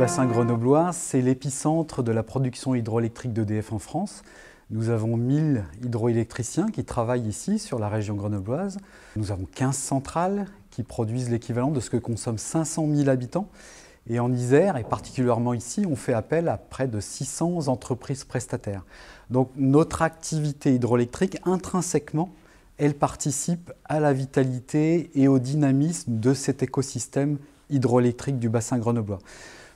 bassin grenoblois, c'est l'épicentre de la production hydroélectrique d'EDF en France. Nous avons 1000 hydroélectriciens qui travaillent ici, sur la région grenobloise. Nous avons 15 centrales qui produisent l'équivalent de ce que consomment 500 000 habitants. Et en Isère, et particulièrement ici, on fait appel à près de 600 entreprises prestataires. Donc notre activité hydroélectrique, intrinsèquement, elle participe à la vitalité et au dynamisme de cet écosystème hydroélectrique du bassin grenoblois.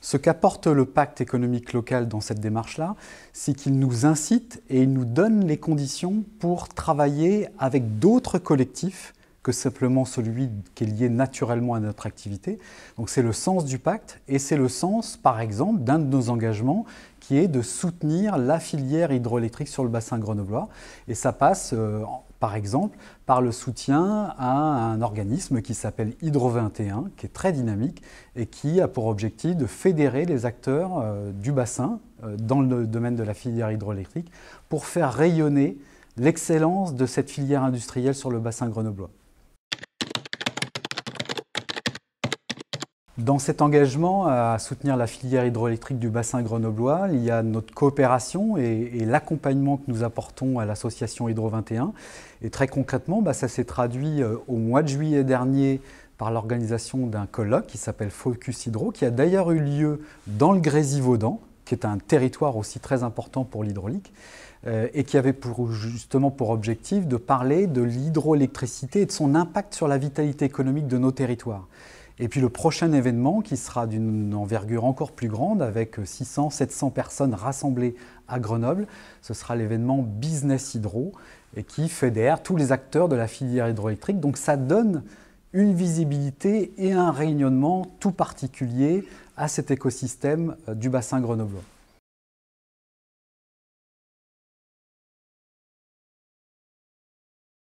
Ce qu'apporte le pacte économique local dans cette démarche-là, c'est qu'il nous incite et il nous donne les conditions pour travailler avec d'autres collectifs que simplement celui qui est lié naturellement à notre activité. Donc c'est le sens du pacte et c'est le sens, par exemple, d'un de nos engagements qui est de soutenir la filière hydroélectrique sur le bassin grenoblois. Et ça passe, par exemple, par le soutien à un organisme qui s'appelle Hydro 21, qui est très dynamique et qui a pour objectif de fédérer les acteurs du bassin dans le domaine de la filière hydroélectrique pour faire rayonner l'excellence de cette filière industrielle sur le bassin grenoblois. Dans cet engagement à soutenir la filière hydroélectrique du bassin grenoblois, il y a notre coopération et l'accompagnement que nous apportons à l'association Hydro 21. Et très concrètement, ça s'est traduit au mois de juillet dernier par l'organisation d'un colloque qui s'appelle Focus Hydro, qui a d'ailleurs eu lieu dans le Grésivaudan, qui est un territoire aussi très important pour l'hydraulique, et qui avait justement pour objectif de parler de l'hydroélectricité et de son impact sur la vitalité économique de nos territoires. Et puis le prochain événement qui sera d'une envergure encore plus grande avec 600-700 personnes rassemblées à Grenoble, ce sera l'événement Business Hydro et qui fédère tous les acteurs de la filière hydroélectrique. Donc ça donne une visibilité et un rayonnement tout particulier à cet écosystème du bassin grenoblois.